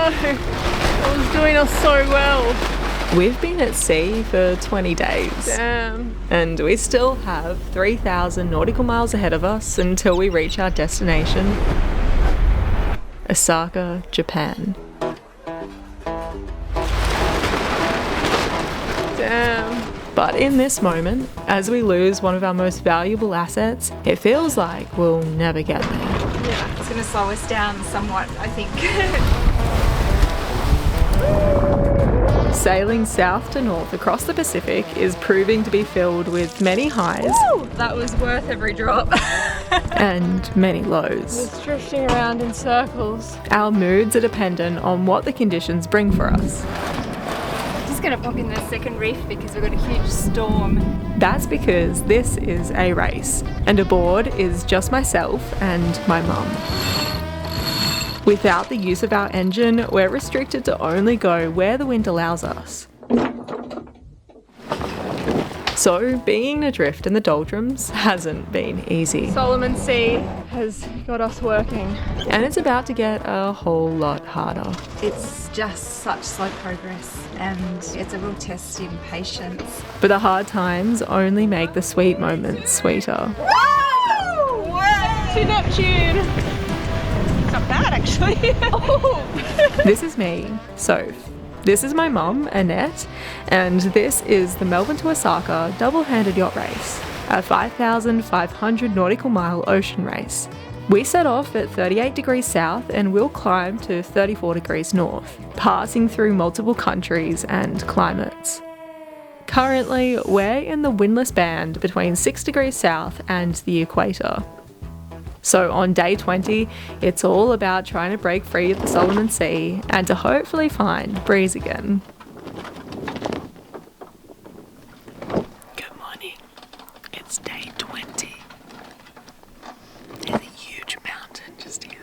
It was doing us so well. We've been at sea for 20 days. Damn. And we still have 3,000 nautical miles ahead of us until we reach our destination, Osaka, Japan. Damn. But in this moment, as we lose one of our most valuable assets, it feels like we'll never get there. Yeah, it's going to slow us down somewhat, I think. Sailing south to north across the Pacific is proving to be filled with many highs. Woo! That was worth every drop. And many lows. It's drifting around in circles. Our moods are dependent on what the conditions bring for us. Just going to pop in the second reef because we've got a huge storm. That's because this is a race, and aboard is just myself and my mum. Without the use of our engine, we're restricted to only go where the wind allows us. So, being adrift in the doldrums hasn't been easy. Solomon Sea has got us working. And it's about to get a whole lot harder. It's just such slow progress and it's a real test in patience. But the hard times only make the sweet moments sweeter. Woo! To Neptune! Not bad actually. This is me, Soph. This is my mum, Annette, and this is the Melbourne to Osaka double-handed yacht race, a 5,500 nautical mile ocean race. We set off at 38 degrees south and we'll climb to 34 degrees north, passing through multiple countries and climates. Currently, we're in the windless band between 6 degrees south and the equator. So on day 20, it's all about trying to break free of the Solomon Sea and to hopefully find breeze again. Good morning. It's day 20. There's a huge mountain just here.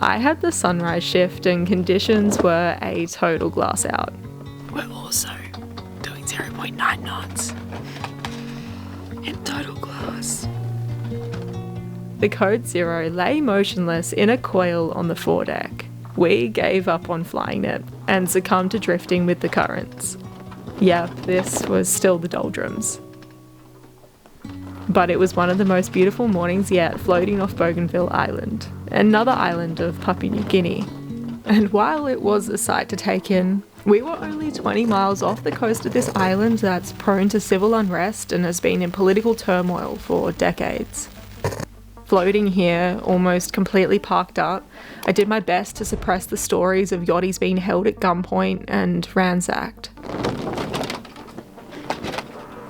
I had the sunrise shift and conditions were a total glass out. We're also doing 0.9 knots. In total glass. The Code Zero lay motionless in a coil on the foredeck. We gave up on flying it and succumbed to drifting with the currents. Yep, this was still the doldrums. But it was one of the most beautiful mornings yet floating off Bougainville Island, another island of Papua New Guinea. And while it was a sight to take in, we were only 20 miles off the coast of this island that's prone to civil unrest and has been in political turmoil for decades. Floating here, almost completely parked up, I did my best to suppress the stories of yachties being held at gunpoint and ransacked.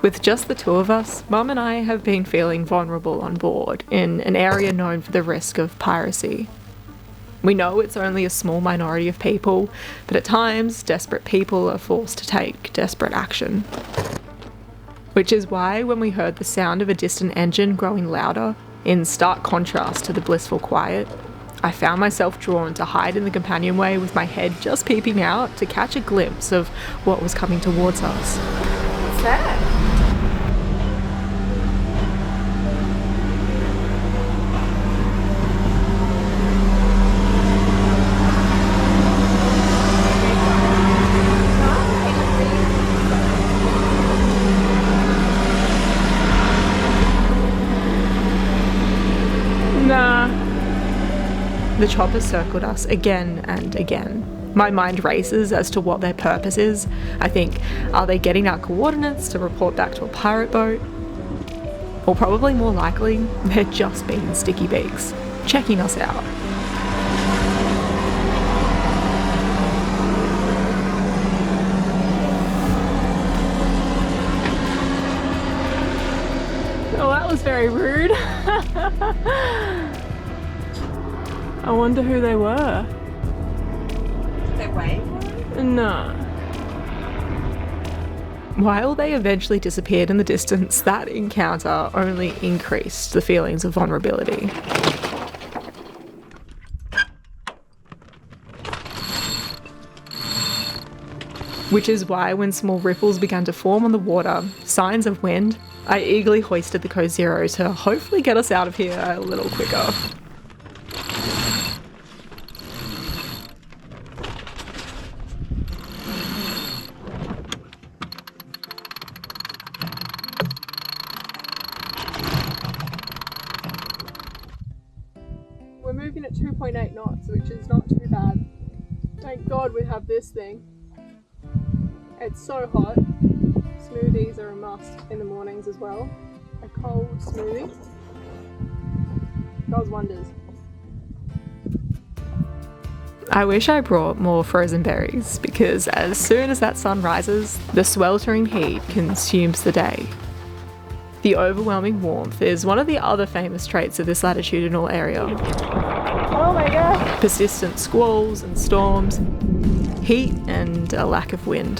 With just the two of us, Mum and I have been feeling vulnerable on board in an area known for the risk of piracy. We know it's only a small minority of people, but at times, desperate people are forced to take desperate action. Which is why when we heard the sound of a distant engine growing louder, in stark contrast to the blissful quiet, I found myself drawn to hide in the companionway with my head just peeping out to catch a glimpse of what was coming towards us. What's that? The chopper circled us again and again. My mind races as to what their purpose is. I think, are they getting our coordinates to report back to a pirate boat? Or probably more likely, they're just being sticky beaks, checking us out. Oh, that was very rude. I wonder who they were. Did they wave? No. While they eventually disappeared in the distance, that encounter only increased the feelings of vulnerability. Which is why when small ripples began to form on the water, signs of wind, I eagerly hoisted the Code Zero to hopefully get us out of here a little quicker. we're moving at 2.8 knots, which is not too bad. Thank God we have this thing. It's so hot. Smoothies are a must in the mornings as well. A cold smoothie does wonders. I wish I brought more frozen berries because as soon as that sun rises, the sweltering heat consumes the day. The overwhelming warmth is one of the other famous traits of this latitudinal area. Oh my god! Persistent squalls and storms, heat and a lack of wind.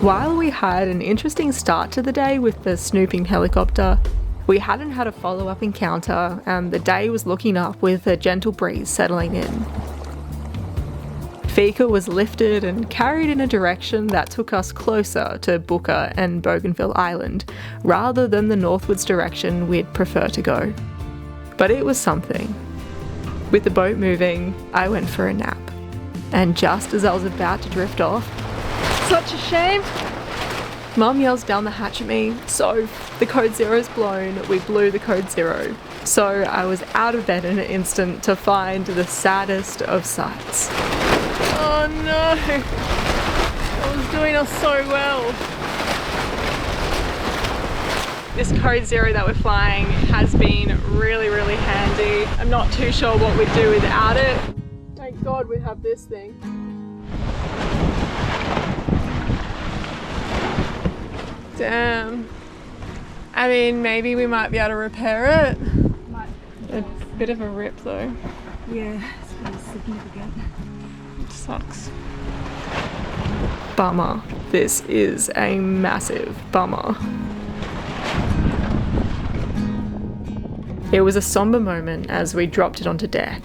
While we had an interesting start to the day with the snooping helicopter, we hadn't had a follow-up encounter and the day was looking up with a gentle breeze settling in. Fika was lifted and carried in a direction that took us closer to Booker and Bougainville Island, rather than the northwards direction we'd prefer to go. But it was something. With the boat moving, I went for a nap. And just as I was about to drift off, such a shame! Mum yells down the hatch at me, so the code zero's blown, we blew the code zero. So I was out of bed in an instant to find the saddest of sights. Oh no! I was doing us so well. This code zero that we're flying has been really, really handy. I'm not too sure what we'd do without it. Thank God we have this thing. Damn. I mean, maybe we might be able to repair it. A bit of a rip though. Yeah, it's pretty significant. It sucks. Bummer. This is a massive bummer. It was a somber moment as we dropped it onto deck.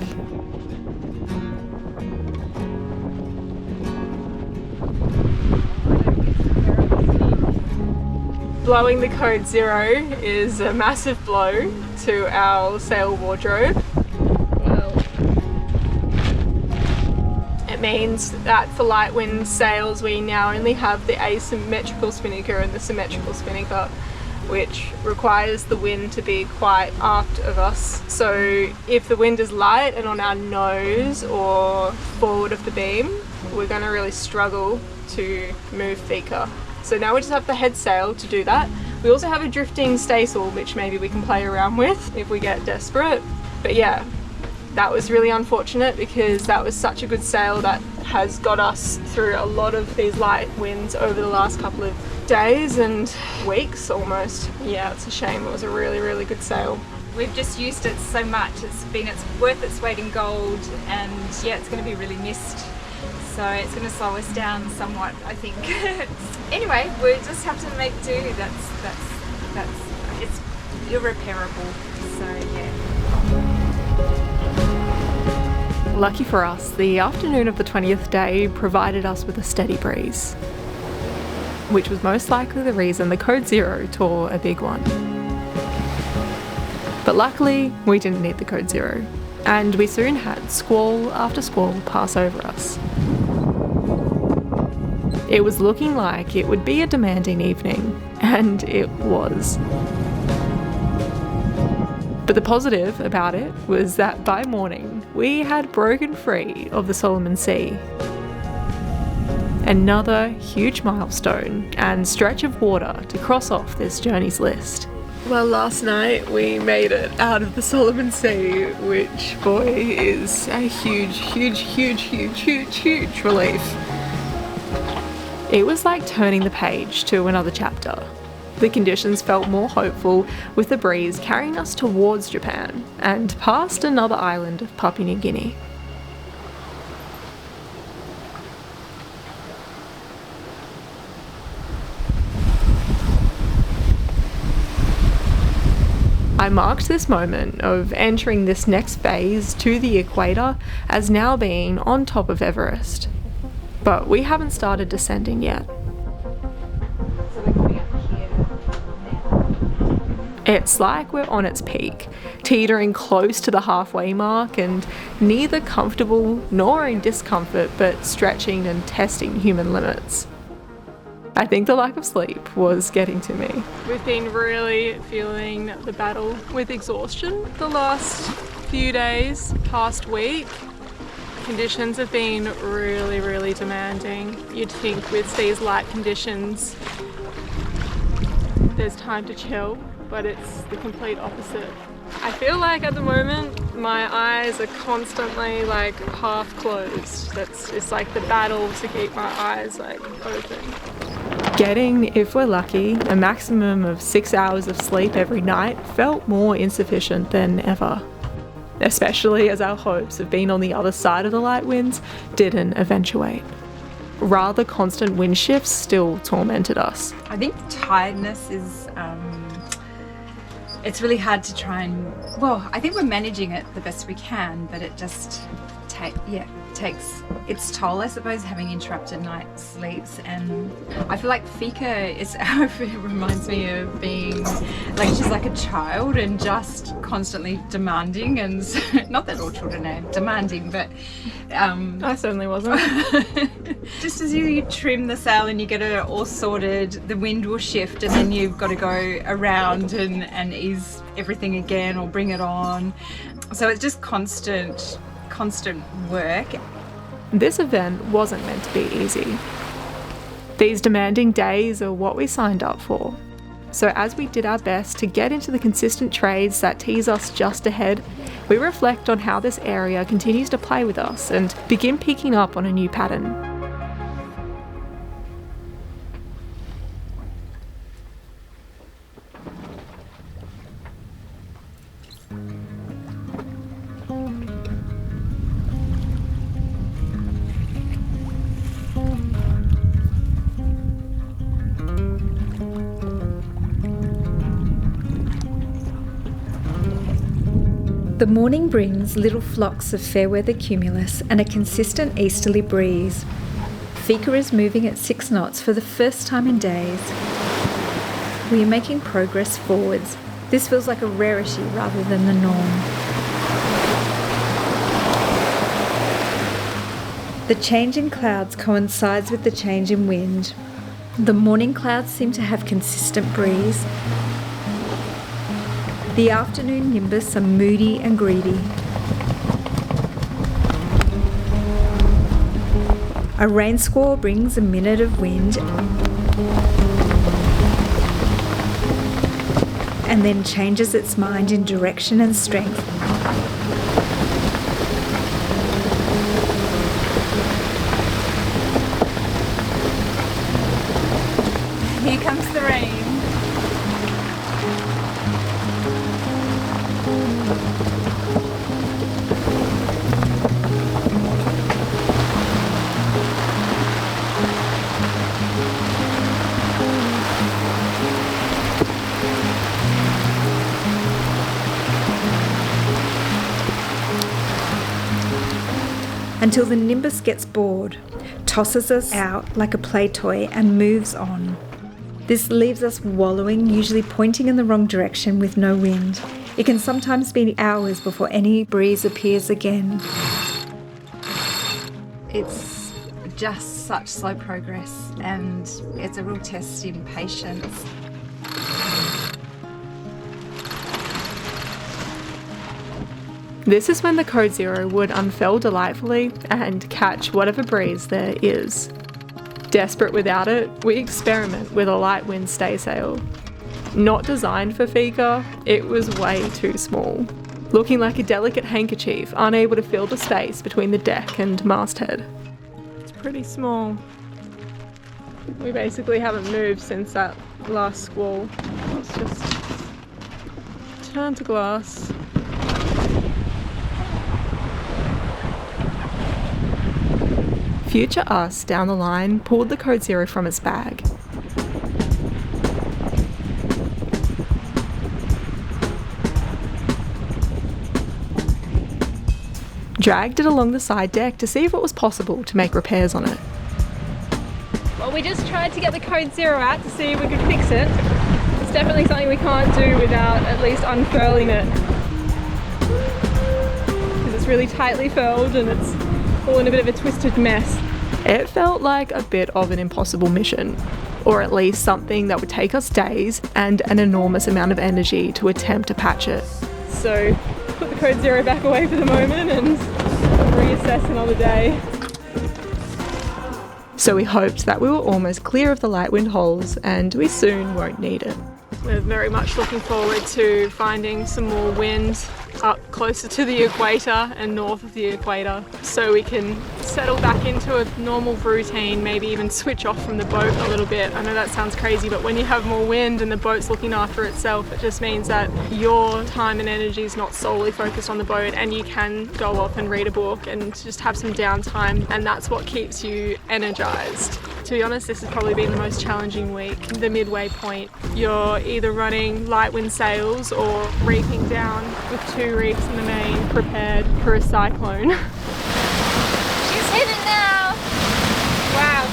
Blowing the code zero is a massive blow to our sail wardrobe. Well, it means that for light wind sails we now only have the asymmetrical spinnaker and the symmetrical spinnaker, which requires the wind to be quite aft of us. So if the wind is light and on our nose or forward of the beam, we're going to really struggle to move Fika. So now we just have the head sail to do that. We also have a drifting staysail, which maybe we can play around with if we get desperate. But yeah, that was really unfortunate because that was such a good sail that has got us through a lot of these light winds over the last couple of days and weeks almost. Yeah, it's a shame. It was a really, really good sail. We've just used it so much. It's worth its weight in gold, and yeah, it's going to be really missed. So it's going to slow us down somewhat, I think. Anyway, we just have to make do. It's irreparable. So yeah. Lucky for us, the afternoon of the 20th day provided us with a steady breeze, which was most likely the reason the code zero tore a big one. But luckily, we didn't need the code zero, and we soon had squall after squall pass over us. It was looking like it would be a demanding evening, and it was. But the positive about it was that by morning, we had broken free of the Solomon Sea. Another huge milestone and stretch of water to cross off this journey's list. Well, last night we made it out of the Solomon Sea, which, boy, is a huge, huge, huge, huge, huge, huge relief. It was like turning the page to another chapter. The conditions felt more hopeful, with the breeze carrying us towards Japan and past another island of Papua New Guinea. I marked this moment of entering this next phase to the equator as now being on top of Everest. But we haven't started descending yet. So we're coming up here now. It's like we're on its peak, teetering close to the halfway mark and neither comfortable nor in discomfort, but stretching and testing human limits. I think the lack of sleep was getting to me. We've been really feeling the battle with exhaustion the last few days, past week. Conditions have been really, really demanding. You'd think with these light conditions, there's time to chill, but it's the complete opposite. I feel like at the moment, my eyes are constantly like half closed. It's like the battle to keep my eyes like open. Getting, if we're lucky, a maximum of 6 hours of sleep every night felt more insufficient than ever. Especially as our hopes of being on the other side of the light winds didn't eventuate. Rather constant wind shifts still tormented us. I think tiredness is, it's really hard to try and, well, I think we're managing it the best we can, but it just takes its toll, I suppose, having interrupted night sleeps. And I feel like Fika it reminds me of being like, she's like a child and just constantly demanding, and not that all children are demanding, but I certainly wasn't. just as you trim the sail and you get it all sorted, the wind will shift, and then you've got to go around and ease everything again or bring it on. So it's just constant work. This event wasn't meant to be easy. These demanding days are what we signed up for. So as we did our best to get into the consistent trades that tease us just ahead, we reflect on how this area continues to play with us and begin picking up on a new pattern. The morning brings little flocks of fair weather cumulus and a consistent easterly breeze. Fika is moving at 6 knots for the first time in days. We are making progress forwards. This feels like a rarity rather than the norm. The change in clouds coincides with the change in wind. The morning clouds seem to have consistent breeze. The afternoon nimbus are moody and greedy. A rain squall brings a minute of wind and then changes its mind in direction and strength. Here comes the rain. Until the nimbus gets bored, tosses us out like a play toy and moves on. This leaves us wallowing, usually pointing in the wrong direction with no wind. It can sometimes be hours before any breeze appears again. It's just such slow progress, and it's a real test in patience. This is when the Code Zero would unfurl delightfully and catch whatever breeze there is. Desperate without it, we experiment with a light wind staysail. Not designed for Fika, it was way too small, looking like a delicate handkerchief, unable to fill the space between the deck and masthead. It's pretty small. We basically haven't moved since that last squall. Let's just turn to glass. Future us down the line pulled the Code Zero from its bag. Dragged it along the side deck to see if it was possible to make repairs on it. Well, we just tried to get the Code Zero out to see if we could fix it. It's definitely something we can't do without at least unfurling it. Because it's really tightly furled and it's all in a bit of a twisted mess. It felt like a bit of an impossible mission, or at least something that would take us days and an enormous amount of energy to attempt to patch it. So put the code 0 back away for the moment and reassess another day. So we hoped that we were almost clear of the light wind holes and we soon won't need it. We're very much looking forward to finding some more wind up closer to the equator and north of the equator, so we can settle back into a normal routine, maybe even switch off from the boat a little bit. I know that sounds crazy, but when you have more wind and the boat's looking after itself, it just means that your time and energy is not solely focused on the boat, and you can go off and read a book and just have some downtime, and that's what keeps you energized. To be honest, this has probably been the most challenging week. The midway point, you're either running light wind sails or reefing down with 2 reefs in the main, prepared for a cyclone. She's hidden now! Wow.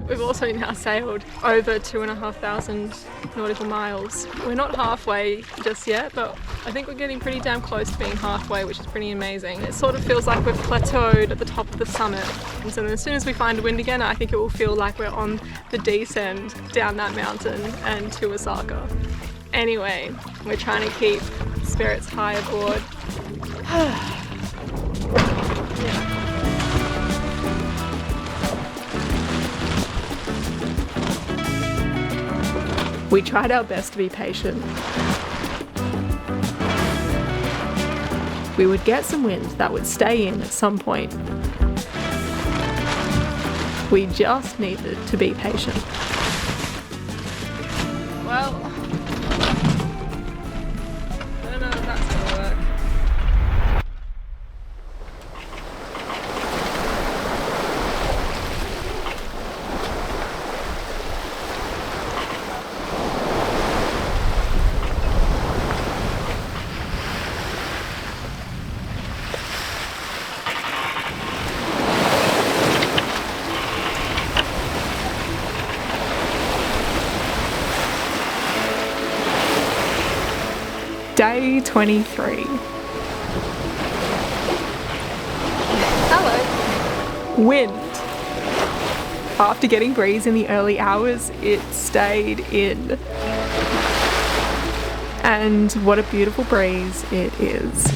We've also now sailed over 2,500 nautical miles. We're not halfway just yet, but I think we're getting pretty damn close to being halfway, which is pretty amazing. It sort of feels like we've plateaued at the top of the summit. And so as soon as we find a wind again, I think it will feel like we're on the descent down that mountain and to Osaka. Anyway, we're trying to keep spirits high aboard. Yeah. We tried our best to be patient. We would get some wind that would stay in at some point. We just needed to be patient. Well, I don't know if that's gonna work. Day 23. Hello. Wind. After getting breeze in the early hours, it stayed in. And what a beautiful breeze it is.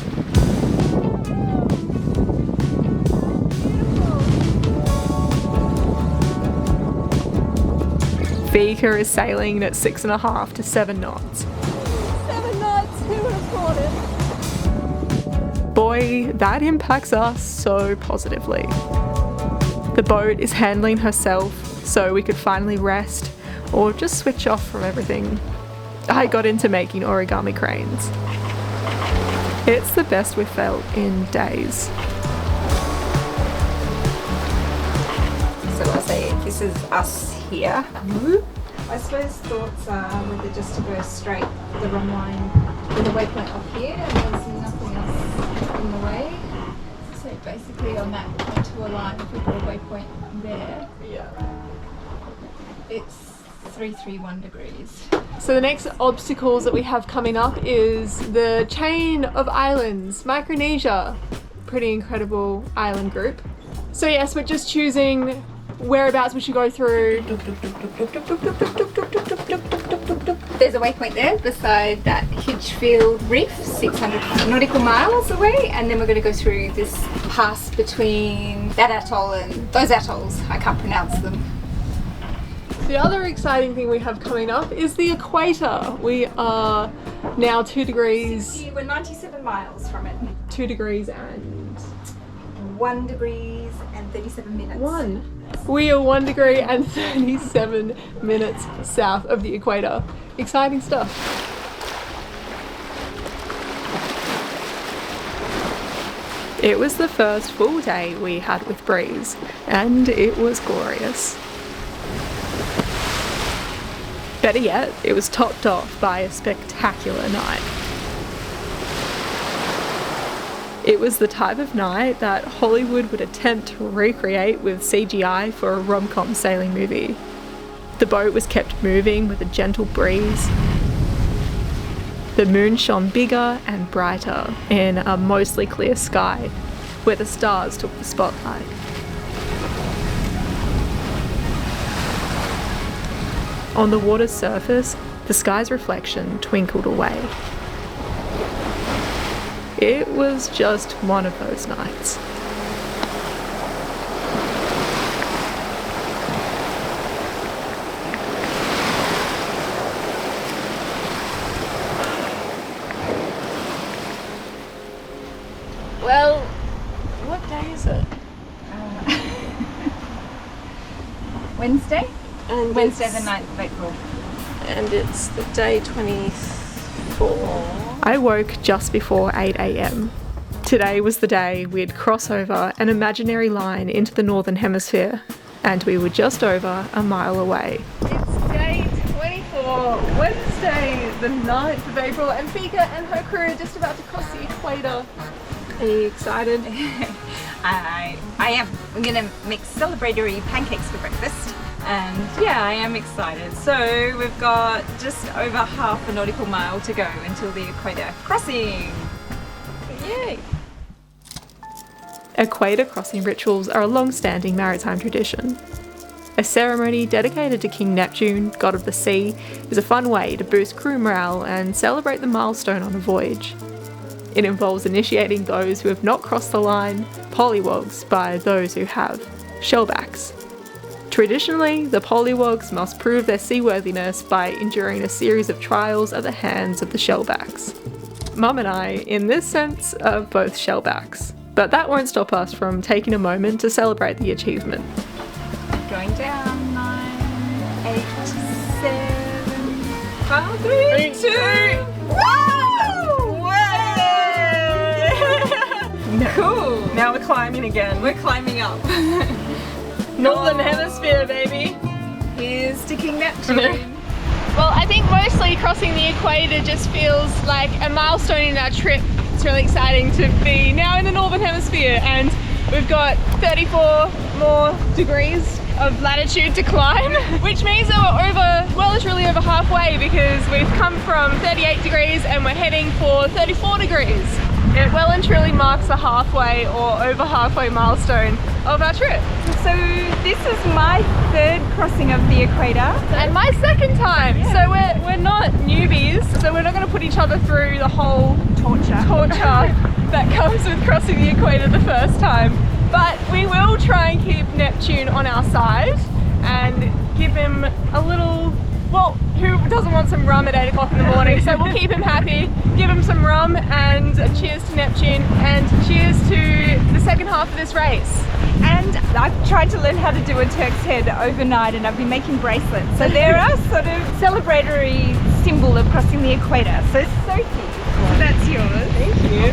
Vika is sailing at 6.5 to 7 knots. 7 knots, who would have thought it? Boy, that impacts us so positively. The boat is handling herself, so we could finally rest or just switch off from everything. I got into making origami cranes. It's the best we've felt in days. So I'll say this is us here. I suppose thoughts are whether just to go straight the run line with a waypoint up here and there's nothing else in the way. So basically on that contour line, if we put a waypoint there, it's 331 degrees. So the next obstacles that we have coming up is the chain of islands, Micronesia. Pretty incredible island group. So yes, we're just choosing whereabouts we should go through. There's a waypoint there beside that Hitchfield Reef, 600 nautical miles away, and then we're going to go through this pass between that atoll and those atolls. I can't pronounce them. The other exciting thing we have coming up is the equator. We are now 2 degrees, We're 97 miles from it. 2 degrees and 1 degrees and 37 minutes. 1. We are 1 degree and 37 minutes south of the equator. Exciting stuff. It was the first full day we had with breeze, and it was glorious. Better yet, it was topped off by a spectacular night. It was the type of night that Hollywood would attempt to recreate with CGI for a rom-com sailing movie. The boat was kept moving with a gentle breeze. The moon shone bigger and brighter in a mostly clear sky, where the stars took the spotlight. On the water's surface, the sky's reflection twinkled away. It was just one of those nights. Well, what day is it? Wednesday? And Wednesday it's- the 9th of April. And it's the day 24. I woke just before 8 a.m. Today was the day we'd cross over an imaginary line into the Northern Hemisphere, and we were just over a mile away. It's day 24, Wednesday the 9th of April, and Fika and her crew are just about to cross the equator. Are you excited? I am. I'm gonna make celebratory pancakes for breakfast. And yeah, I am excited. So we've got just over half a nautical mile to go until the equator crossing. Yay! Equator crossing rituals are a long-standing maritime tradition. A ceremony dedicated to King Neptune, god of the sea, is a fun way to boost crew morale and celebrate the milestone on a voyage. It involves initiating those who have not crossed the line, polywogs by those who have, shellbacks. Traditionally, the polywogs must prove their seaworthiness by enduring a series of trials at the hands of the shellbacks. Mum and I, in this sense, are both shellbacks, but that won't stop us from taking a moment to celebrate the achievement. Going down, 9, 8, 7, 5, 3, 2, Cool! Now we're climbing again. We're climbing up. Northern Hemisphere, baby. Here's to King Neptune. Well, I think mostly crossing the equator just feels like a milestone in our trip. It's really exciting to be now in the Northern Hemisphere, and we've got 34 more degrees of latitude to climb, which means that we're literally over halfway, because we've come from 38 degrees and we're heading for 34 degrees. It well and truly marks the halfway or over halfway milestone of our trip. So this is my 3rd crossing of the equator. And my 2nd time. Yeah. So we're not newbies, so we're not going to put each other through the whole torture that comes with crossing the equator the first time. But we will try and keep Neptune on our side and give him a little, well, who doesn't want some rum at 8 o'clock in the morning? So we'll keep him happy, give him some rum, and cheers to Neptune, and cheers to the second half of this race. And I've tried to learn how to do a Turk's head overnight, and I've been making bracelets. So they're a sort of celebratory symbol of crossing the equator. So Sophie, so that's yours. Thank you.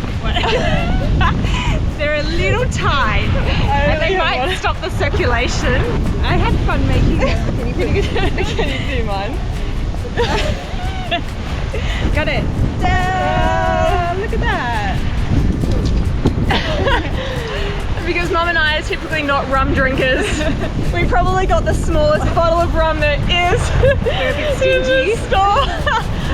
They're a little tight, and they might stop the circulation. I had fun making them. Can you do mine? Got it. Ta-da! Look at that. Because Mum and I are typically not rum drinkers, we probably got the smallest bottle of rum there is in the store.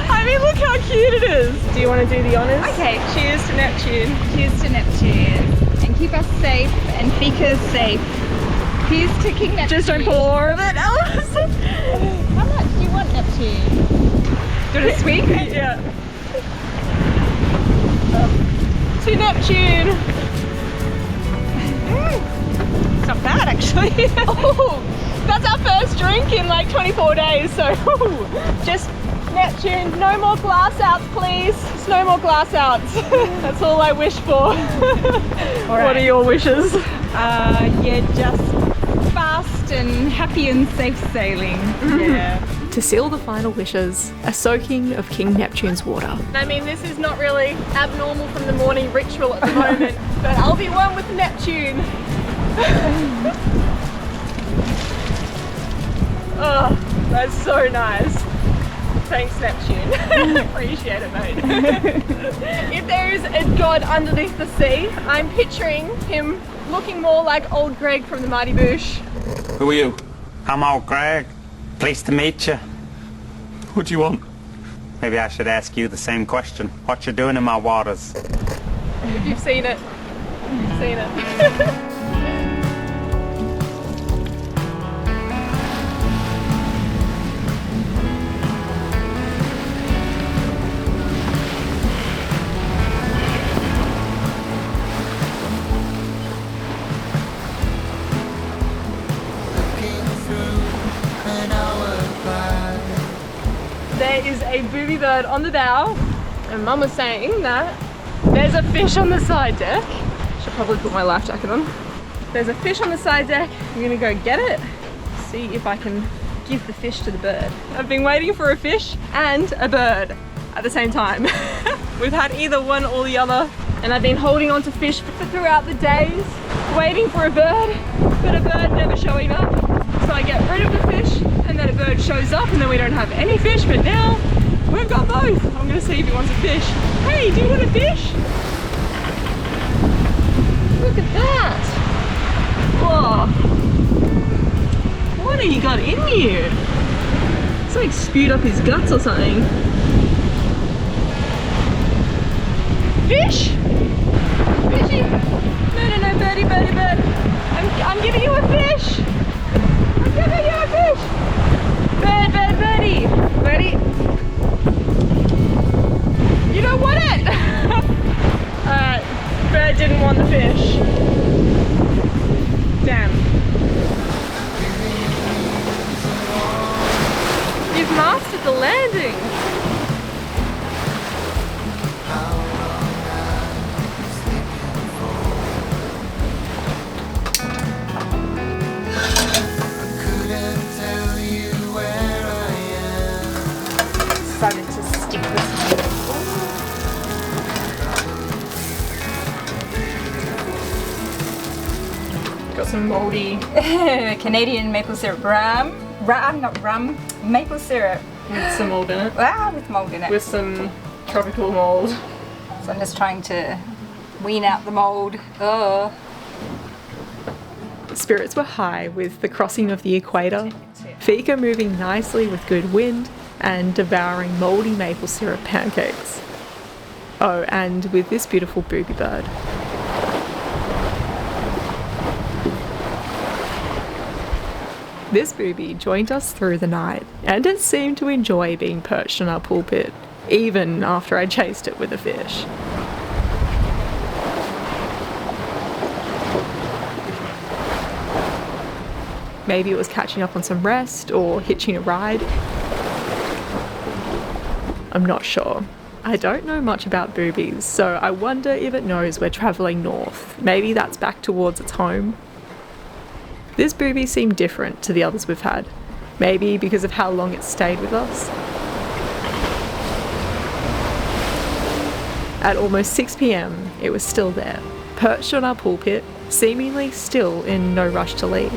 I mean, look how cute it is. Do you want to do the honours? Okay. Cheers to Neptune. Cheers to Neptune. And keep us safe and Fika's safe. Here's to King Neptune. Just don't pour of it, Alice. How much do you want, Neptune? Do you want a swig? Yeah. To Neptune. It's not bad, actually. Oh, that's our first drink in like 24 days, so just Neptune, no more glass outs, please. Just no more glass outs. That's all I wish for. What are your wishes? Yeah, just fast and happy and safe sailing. Yeah. To seal the final wishes, a soaking of King Neptune's water. I mean, this is not really abnormal from the morning ritual at the moment, but I'll be one with Neptune. Oh, that's so nice. Thanks, Neptune. Appreciate it, mate. If there is a god underneath the sea, I'm picturing him looking more like old Greg from the Mighty Boosh. Who are you? I'm old Greg. Pleased to meet you. What do you want? Maybe I should ask you the same question. What you doing in my waters? If you've seen it, you've seen it. there is a booby bird on the bow, and Mum was saying that there's a fish on the side deck. Should probably put my life jacket on. There's a fish on the side deck. I'm gonna go get it, see if I can give the fish to the bird. I've been waiting for a fish and a bird at the same time. We've had either one or the other, and I've been holding on to fish throughout the days, waiting for a bird, but a bird never showing up. So I get rid of the fish, and then a bird shows up, and then we don't have any fish, but now we've got both. I'm gonna see if he wants a fish. Hey, do you want a fish? Look at that. Whoa. What have you got in here? It's like spewed up his guts or something. Fish? Fishy? No, birdie, birdie, bird. I'm giving you a fish. I'm giving you a fish. Bird, bird, birdie. Birdie. You don't want it. Alright, bird didn't want the fish. Damn. You've mastered the landing. Started to stick this. Got some moldy Canadian maple syrup rum, maple syrup. with some mold in it. With mold in it. With some tropical mold. So I'm just trying to wean out the mold. Oh. Spirits were high with the crossing of the equator, Fika moving nicely with good wind, and devouring mouldy maple syrup pancakes. Oh, and with this beautiful booby bird. This booby joined us through the night, and it seemed to enjoy being perched on our pulpit, even after I chased it with a fish. Maybe it was catching up on some rest or hitching a ride. I'm not sure. I don't know much about boobies, so I wonder if it knows we're travelling north. Maybe that's back towards its home. This booby seemed different to the others we've had. Maybe because of how long it stayed with us. At almost 6 p.m, it was still there, perched on our pulpit, seemingly still in no rush to leave.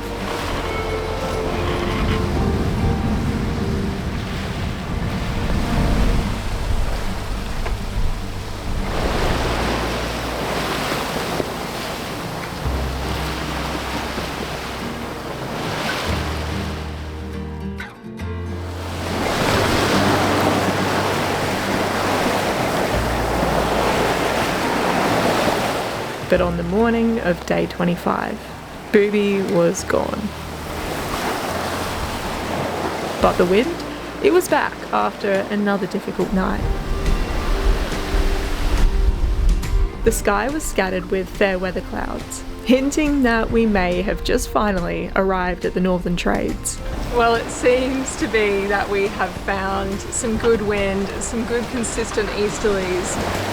But on the morning of day 25, Boobie was gone. But the wind? It was back after another difficult night. The sky was scattered with fair weather clouds, hinting that we may have just finally arrived at the northern trades. Well, it seems to be that we have found some good wind, some good consistent easterlies.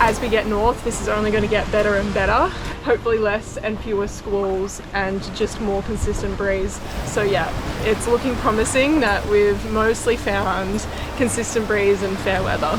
As we get north, this is only going to get better and better. Hopefully less and fewer squalls and just more consistent breeze. So yeah, it's looking promising that we've mostly found consistent breeze and fair weather.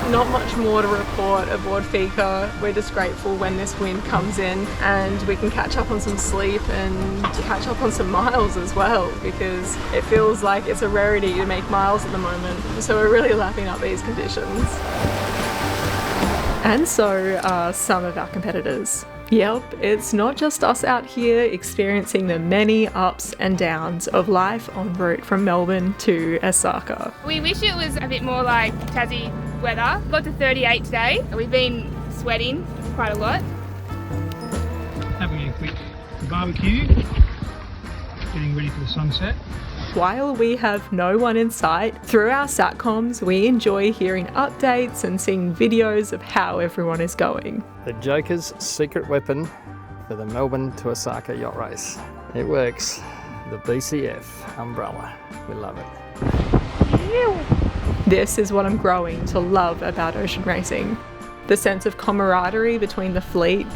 Not much more to report aboard Fika. We're just grateful when this wind comes in and we can catch up on some sleep and catch up on some miles as well, because it feels like it's a rarity to make miles at the moment. So we're really lapping up these conditions. And so are some of our competitors. Yep, it's not just us out here experiencing the many ups and downs of life en route from Melbourne to Osaka. We wish it was a bit more like Tassie weather. Got to 38 today. We've been sweating quite a lot. Having a quick barbecue, getting ready for the sunset. While we have no one in sight, through our satcoms we enjoy hearing updates and seeing videos of how everyone is going. The Joker's secret weapon for the Melbourne to Osaka yacht race. It works. The BCF umbrella. We love it. This is what I'm growing to love about ocean racing. The sense of camaraderie between the fleet,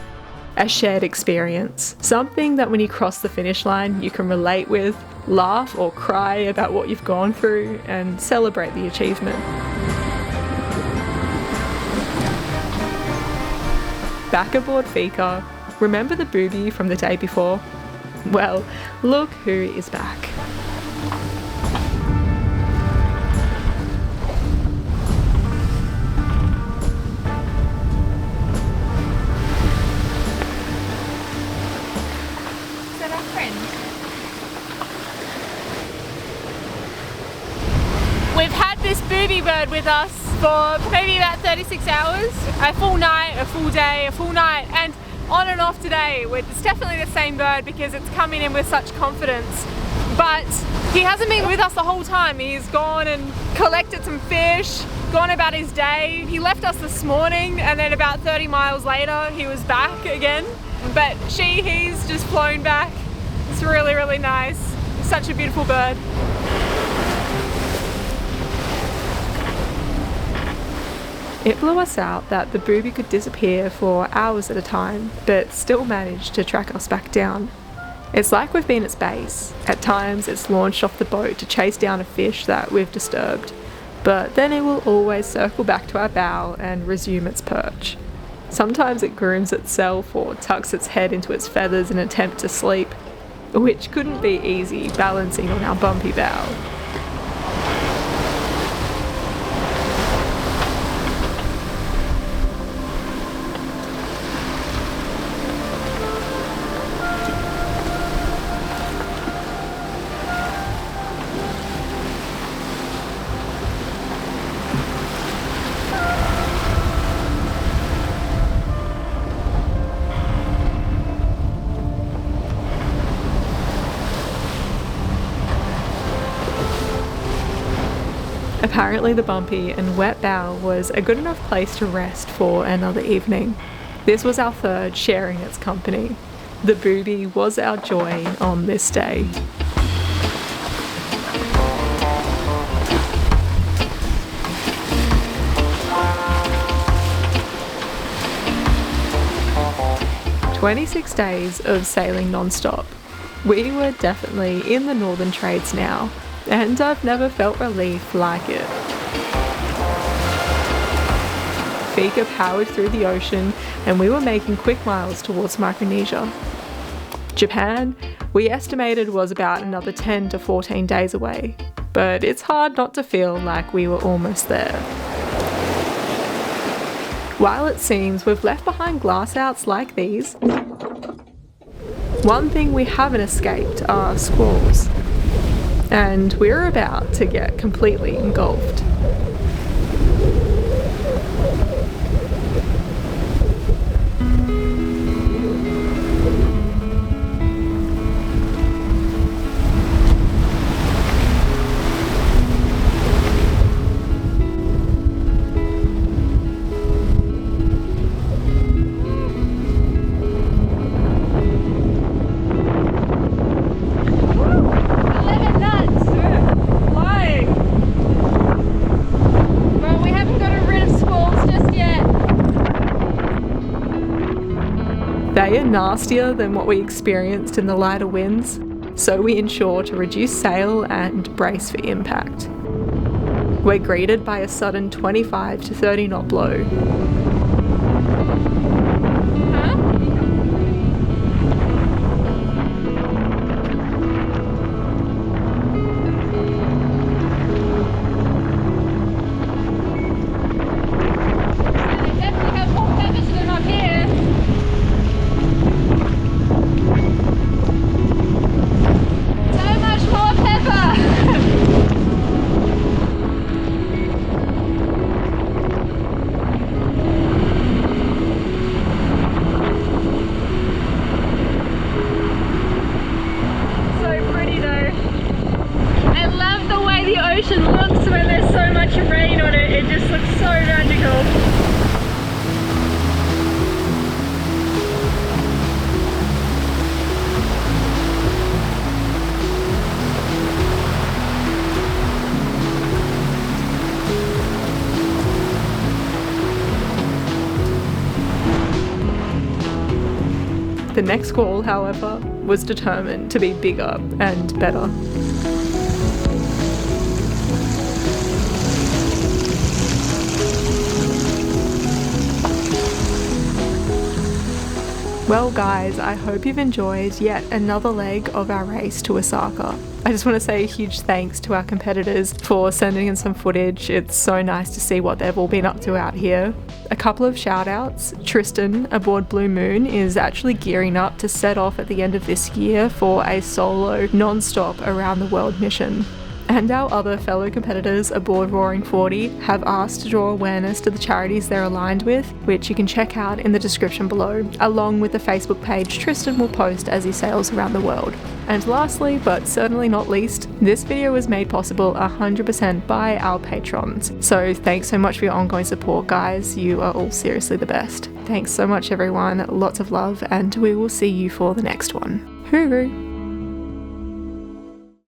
a shared experience. Something that when you cross the finish line you can relate with, laugh or cry about what you've gone through, and celebrate the achievement. Back aboard Fika, remember the Boobie from the day before? Well, look who is back. Is that our friend? We've had this Boobie bird with us for maybe about 36 hours. A full night, a full day, a full night, and on and off today. It's definitely the same bird because it's coming in with such confidence. But he hasn't been with us the whole time. He's gone and collected some fish, gone about his day. He left us this morning and then about 30 miles later he was back again. But he's just flown back. It's really, really nice. Such a beautiful bird. It blew us out that the Boobie could disappear for hours at a time, but still managed to track us back down. It's like we've been its base. At times it's launched off the boat to chase down a fish that we've disturbed, but then it will always circle back to our bow and resume its perch. Sometimes it grooms itself or tucks its head into its feathers in an attempt to sleep, which couldn't be easy balancing on our bumpy bow. Apparently the bumpy and wet bow was a good enough place to rest for another evening. This was our third sharing its company. The Boobie was our joy on this day. "26 days of sailing non-stop. We were definitely in the northern trades now, and I've never felt relief like it. Fika powered through the ocean and we were making quick miles towards Micronesia. Japan, we estimated was about another 10 to 14 days away, but it's hard not to feel like we were almost there. While it seems we've left behind glassouts like these, one thing we haven't escaped are squalls. And we're about to get completely engulfed. They are nastier than what we experienced in the lighter winds, so we ensure to reduce sail and brace for impact. We're greeted by a sudden 25 to 30 knot blow. ocean looks when there's so much rain on it. It just looks so magical. The next Squall, however, was determined to be bigger and better. Well guys, I hope you've enjoyed yet another leg of our race to Osaka. I just want to say a huge thanks to our competitors for sending in some footage. It's so nice to see what they've all been up to out here. A couple of shout outs. Tristan aboard Blue Moon is actually gearing up to set off at the end of this year for a solo non-stop around the world mission. And our other fellow competitors aboard Roaring 40 have asked to draw awareness to the charities they're aligned with, which you can check out in the description below, along with the Facebook page Tristan will post as he sails around the world. And lastly, but certainly not least, this video was made possible 100% by our patrons. So thanks so much for your ongoing support, guys. You are all seriously the best. Thanks so much, everyone. Lots of love, and we will see you for the next one. Hooroo!